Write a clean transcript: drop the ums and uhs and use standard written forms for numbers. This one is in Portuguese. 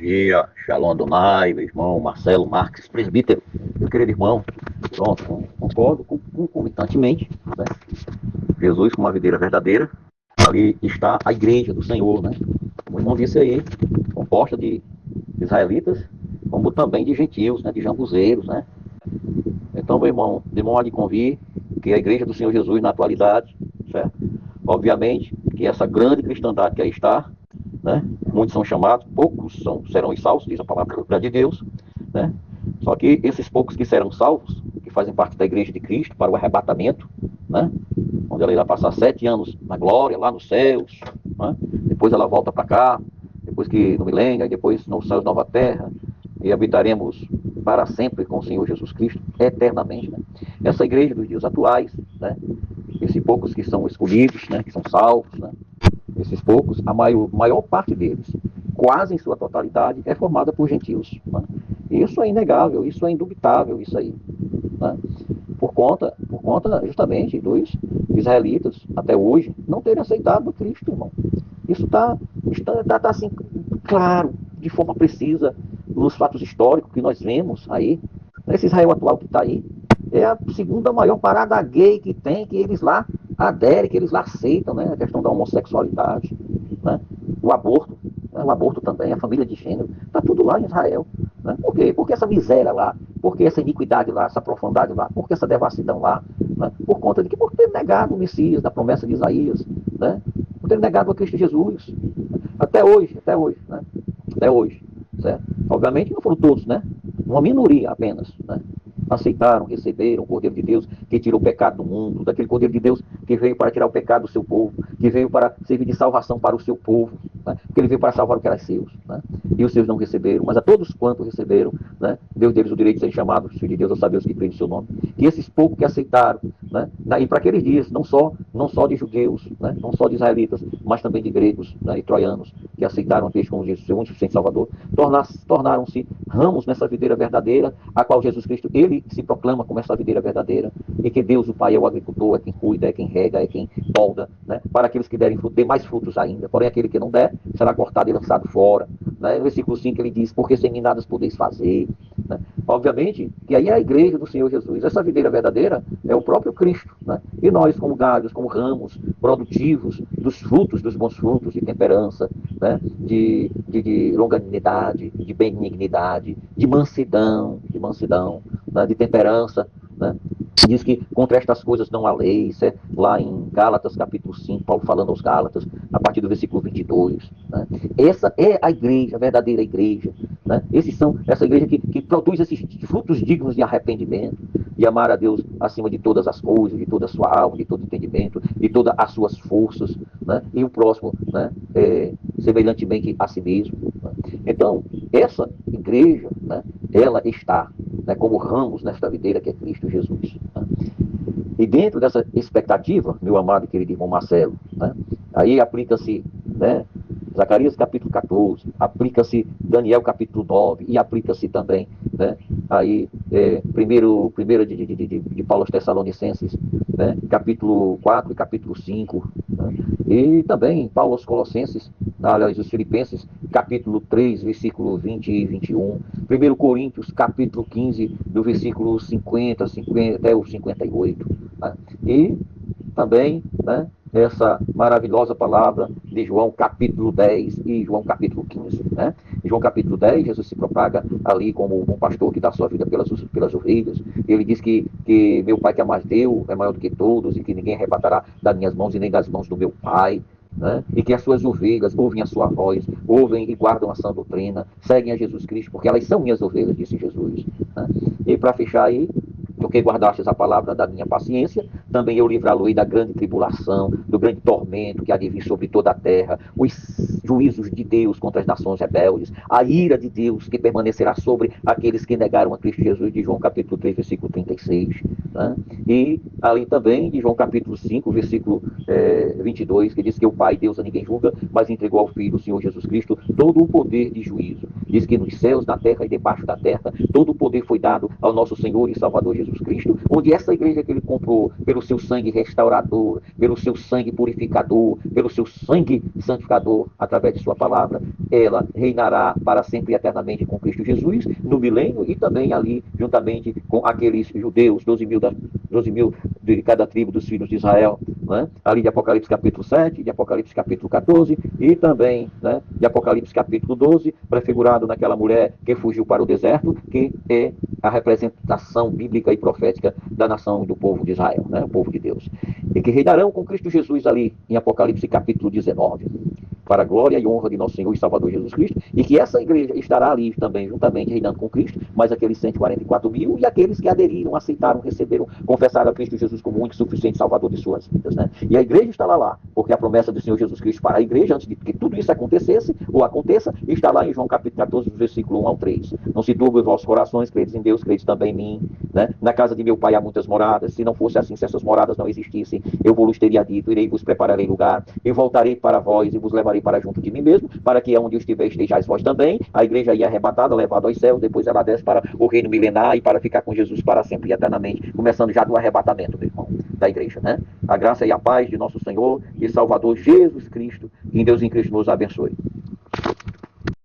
dia, Shalom Adonai, meu irmão Marcelo Marques, presbítero, meu querido irmão. Pronto, concordo concomitantemente, né? Jesus como uma videira verdadeira, ali está a igreja do Senhor, né? Como o irmão disse aí, composta de israelitas, como também de gentios, né? De jambuzeiros, né? Então, meu irmão, de modo de convir que a igreja do Senhor Jesus na atualidade, certo? Obviamente que essa grande cristandade que aí está, né? Muitos são chamados, poucos serão os salvos, diz a palavra de Deus, né? Só que esses poucos que serão salvos, que fazem parte da igreja de Cristo para o arrebatamento, né? Onde ela irá passar 7 anos na glória, lá nos céus, né? Depois ela volta para cá, depois que no milênio, e depois nos céus, nova terra, e habitaremos para sempre com o Senhor Jesus Cristo, eternamente, né? Essa igreja dos dias atuais, né? Esses poucos que são escolhidos, né? Que são salvos, né? Esses poucos, a maior parte deles, quase em sua totalidade, é formada por gentios, né? Isso é inegável, isso é indubitável, isso aí, né? Por conta justamente dos israelitas, até hoje, não terem aceitado Cristo, irmão. Isso está assim, claro, de forma precisa, nos fatos históricos que nós vemos aí. Esse Israel atual que está aí é a segunda maior parada gay que tem, que eles lá aderem, que eles lá aceitam, né? A questão da homossexualidade, né? O aborto, né? O aborto também, a família de gênero, está tudo lá em Israel. Né? Por quê? Porque essa miséria lá, porque essa iniquidade lá, essa profundidade lá, porque essa devassidão lá, né? Por conta de que? Por ter negado o Messias, da promessa de Isaías, né? Por ter negado a Cristo Jesus. Até hoje, né? Até hoje, certo? Obviamente não foram todos, né? Uma minoria apenas, né? Aceitaram, receberam o Cordeiro de Deus que tirou o pecado do mundo, daquele Cordeiro de Deus que veio para tirar o pecado do seu povo, que veio para servir de salvação para o seu povo, né? Que ele veio para salvar o que era seus, né? E os seus não receberam, mas a todos quantos receberam, né? Deu deles o direito de serem chamados filhos de Deus, a saber os que creem no seu nome. Que esses poucos que aceitaram, né? E para aqueles dias, não só de judeus, né? Não só de israelitas, mas também de gregos, né? E troianos, que aceitaram a Cristo como Jesus, seu único Salvador, tornaram-se ramos nessa videira verdadeira, a qual Jesus Cristo, ele se proclama como essa videira verdadeira, e que Deus, o Pai, é o agricultor, é quem cuida, é quem rega, é quem polda, né? Para aqueles que derem fruto, dê mais frutos ainda, porém aquele que não der, será cortado e lançado fora, né? No versículo 5 ele diz, porque sem mim nada podeis fazer, né? Obviamente que aí é a igreja do Senhor Jesus, essa videira verdadeira é o próprio Cristo, né? E nós como galhos, como ramos produtivos dos frutos, dos bons frutos de temperança, né? de longanimidade, de benignidade, de mansidão, né? De temperança, né? Diz que contra estas coisas não há lei, isso é lá em Gálatas capítulo 5, Paulo falando aos Gálatas, a partir do versículo 22. Né? Essa é a igreja, a verdadeira igreja. Né? Essa igreja que produz esses frutos dignos de arrependimento, de amar a Deus acima de todas as coisas, de toda a sua alma, de todo entendimento, de todas as suas forças, né? E o próximo, né? Semelhantemente a si mesmo. Né? Então, essa igreja, né? Ela está, né? Como ramos nesta videira que é Cristo Jesus. Né? E dentro dessa expectativa, meu amado e querido irmão Marcelo, né? Aí aplica-se, né? Zacarias capítulo 14, aplica-se Daniel capítulo 9 e aplica-se também, né? Aí, primeiro de Paulo aos Tessalonicenses, né? Capítulo 4 e capítulo 5, né? E também Paulo aos Colossenses, aliás, os Filipenses, capítulo 3, versículo 20 e 21, 1 Coríntios, capítulo 15, do versículo 50 até o 58, né? E também, né, essa maravilhosa palavra de João capítulo 10 e João capítulo 15. Né? Em João capítulo 10, Jesus se propaga ali como um pastor que dá sua vida pelas ovelhas. Ele diz que meu Pai que é mais deu é maior do que todos e que ninguém arrebatará das minhas mãos e nem das mãos do meu Pai. Né? E que as suas ovelhas ouvem a sua voz, ouvem e guardam a sã doutrina, seguem a Jesus Cristo, porque elas são minhas ovelhas, disse Jesus. Né? E para fechar aí, porque guardastes a palavra da minha paciência, também eu livrá-lo-ei da grande tribulação, do grande tormento que há de vir sobre toda a terra, os juízos de Deus contra as nações rebeldes, a ira de Deus que permanecerá sobre aqueles que negaram a Cristo Jesus, de João capítulo 3, versículo 36. né? E ali também de João capítulo 5, versículo 22, que diz que o Pai, Deus a ninguém julga, mas entregou ao Filho, o Senhor Jesus Cristo, todo o poder de juízo. Diz que nos céus, na terra e debaixo da terra, todo o poder foi dado ao nosso Senhor e Salvador Jesus Cristo, onde essa igreja que ele comprou pelo seu sangue restaurador, pelo seu sangue purificador, pelo seu sangue santificador, através de sua palavra, ela reinará para sempre e eternamente com Cristo Jesus, no milênio, e também ali, juntamente com aqueles judeus, 12 mil de cada tribo dos filhos de Israel, né? Ali de Apocalipse capítulo 7, de Apocalipse capítulo 14, e também, né, de Apocalipse capítulo 12, prefigurado naquela mulher que fugiu para o deserto, que é a representação bíblica e profética da nação e do povo de Israel, né, o povo de Deus. E que reinarão com Cristo Jesus ali em Apocalipse capítulo 19, para a glória e honra de nosso Senhor e Salvador Jesus Cristo, e que essa igreja estará ali também, juntamente, reinando com Cristo, mas aqueles 144 mil e aqueles que aderiram, aceitaram, receberam, confessaram a Cristo Jesus como único e suficiente Salvador de suas vidas, né? E a igreja estará lá, porque a promessa do Senhor Jesus Cristo para a igreja, antes de que tudo isso acontecesse, ou aconteça, está lá em João capítulo 14, versículo 1 ao 3. Não se turbe os vossos corações, credes em Deus, credes também em mim, né? Na casa de meu pai há muitas moradas, se não fosse assim, se essas moradas não existissem, eu vos teria dito, irei vos prepararei lugar, e voltarei para vós, e vos levarei para junto de mim mesmo, para que onde eu estiver estejais vós também. A igreja ia arrebatada, levada aos céus, depois ela desce para o reino milenar e para ficar com Jesus para sempre e eternamente, começando já do arrebatamento, meu irmão, da igreja, né? A graça e a paz de nosso Senhor e Salvador Jesus Cristo, em Deus em Cristo nos abençoe.